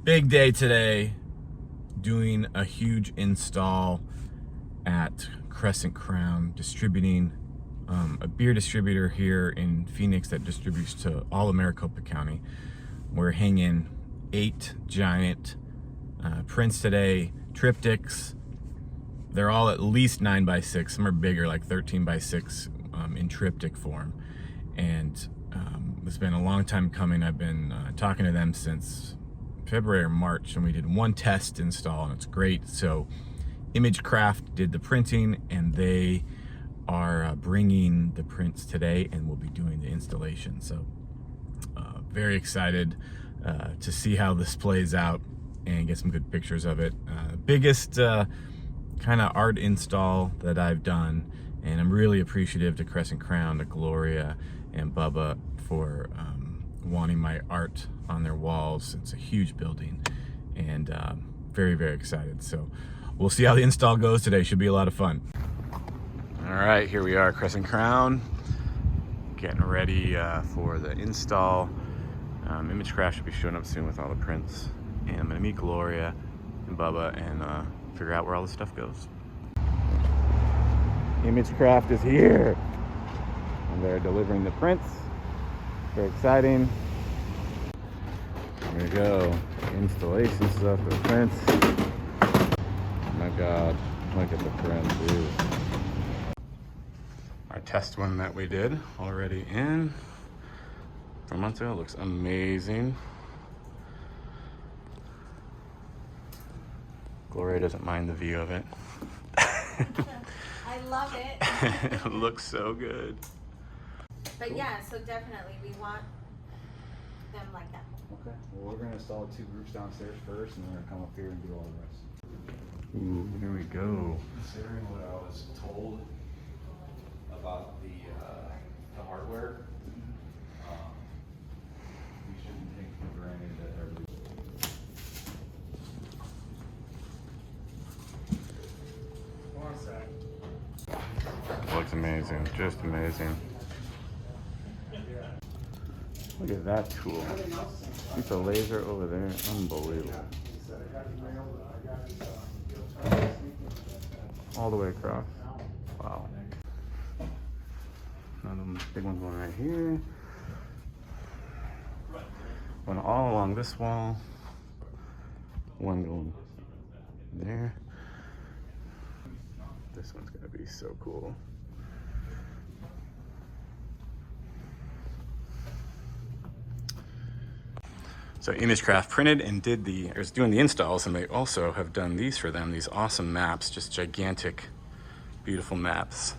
Big day today, doing a huge install at Crescent Crown, distributing a beer distributor here in Phoenix that distributes to all of Maricopa County. We're hanging 8 giant prints today, triptychs. They're all at least 9x6. Some are bigger, like 13x6 in triptych form. And it's been a long time coming. I've been talking to them since February or March, and we did one test install, and it's great. So Imagecraft did the printing, and they are bringing the prints today, and we'll be doing the installation. So very excited to see how this plays out and get some good pictures of it. Biggest kind of art install that I've done, and I'm really appreciative to Crescent Crown, to Gloria and Bubba for wanting my art on their walls. It's a huge building, and very, very excited. So we'll see how the install goes today. Should be a lot of fun. All right, here we are, Crescent Crown, getting ready for the install. Imagecraft should be showing up soon with all the prints, and I'm gonna meet Gloria and Bubba and figure out where all this stuff goes. Imagecraft is here, and they're delivering the prints. Very exciting. There we go. Installation stuff for the prints. Oh my God, look at the print, dude. Our test one that we did already in 4 months ago looks amazing. Gloria doesn't mind the view of it. I love it. It looks so good. But yeah, so definitely we want them like that. Okay. Well, we're gonna install 2 groups downstairs first, and then we're gonna come up here and do all the rest. Ooh, here we go. Considering what I was told about the hardware, we shouldn't take for granted that everybody. Looks amazing, just amazing. Look at that tool. It's a laser over there, unbelievable. All the way across. Wow. Another big one's going right here. One all along this wall. One going there. This one's gonna be so cool. So Imagecraft printed and is doing the installs, and they also have done these for them, these awesome maps, just gigantic, beautiful maps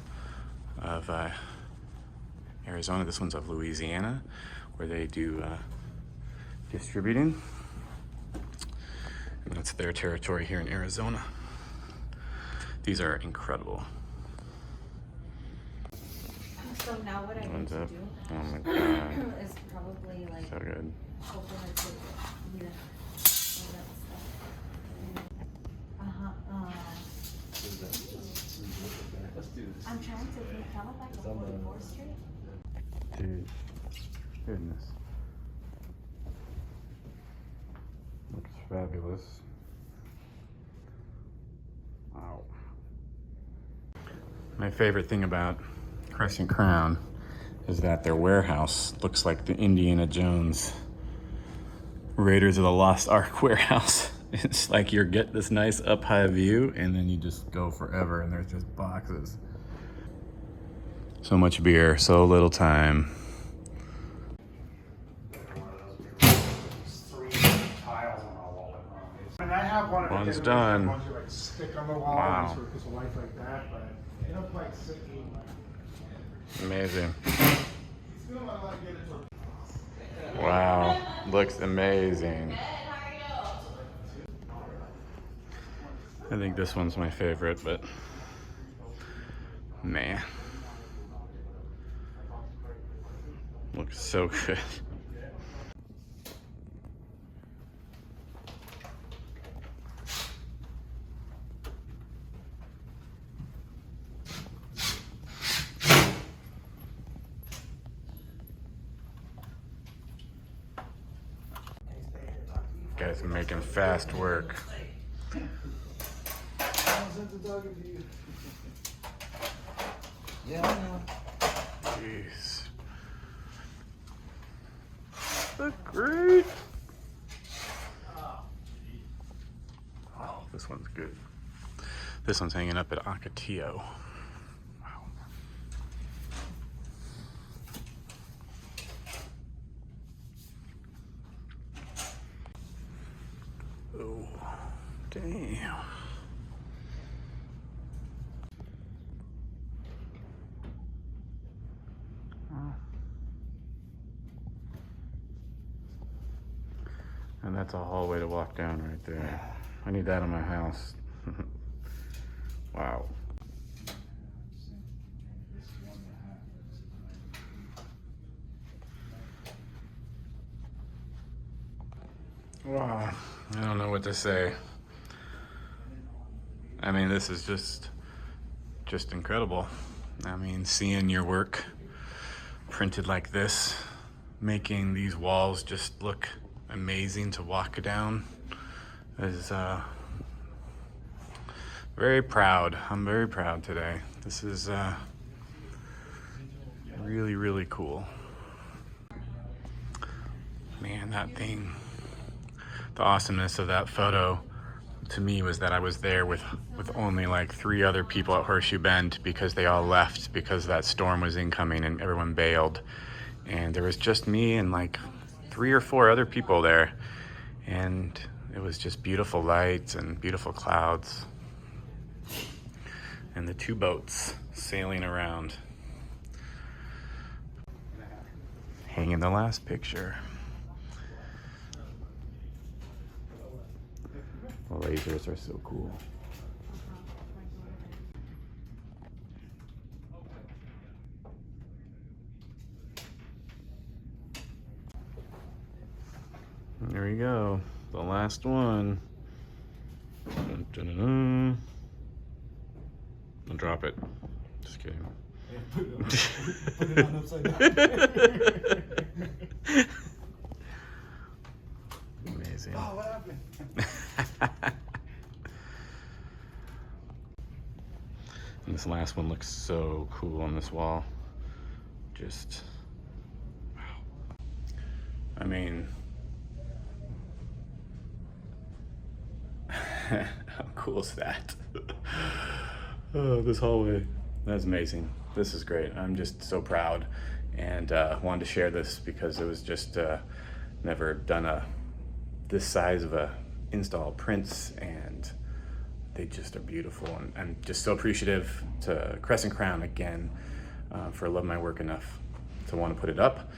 of Arizona. This one's of Louisiana, where they do distributing. And that's their territory here in Arizona. These are incredible. So now what I need to do Oh my God. is probably like So good. open it to all that stuff. Let's do this. I'm trying to think how about like a 44th Street? Dude, goodness. Looks fabulous. Wow. My favorite thing about Crescent Crown is that their warehouse looks like the Indiana Jones Raiders of the Lost Ark warehouse. It's like you get this nice up high view, and then you just go forever, and there's just boxes. So much beer, so little time. 3 tiles on our wall. And I have one of One's them. done. Ones you like stick on the wall, Wow. sort of puts a light like that, but they don't quite sit in. Amazing. Wow, looks amazing. I think this one's my favorite, but man, looks so good. Guys are making fast work. Yeah, I know. Jeez. Look great. Oh, this one's good. This one's hanging up at Ocotillo. Wow. Oh, damn. And that's a hallway to walk down right there. I need that in my house. Wow. Wow. I don't know what to say. I mean, this is just incredible. I mean, seeing your work printed like this, making these walls just look amazing to walk down is very proud. I'm very proud today. This is really, really cool. Man, that thing, the awesomeness of that photo to me was that I was there with only like 3 other people at Horseshoe Bend because they all left because that storm was incoming and everyone bailed. And there was just me and like 3 or 4 other people there. And it was just beautiful lights and beautiful clouds. And the 2 boats sailing around. Hanging the last picture. The lasers are so cool. There we go, the last one. Dun, dun, dun, dun. I'll drop it. Just kidding. Put it on upside down. Amazing. Oh, what happened? And this last one looks so cool on this wall. Just, wow. I mean, how cool is that? Oh, this hallway. That's amazing. This is great. I'm just so proud and wanted to share this because it was just never done this size of a install prints, and they just are beautiful. And I'm just so appreciative to Crescent Crown again for loving my work enough to want to put it up,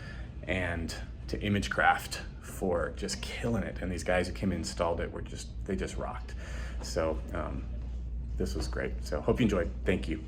and to Imagecraft for just killing it. And these guys who came and installed it they just rocked. So this was great. So hope you enjoyed. Thank you.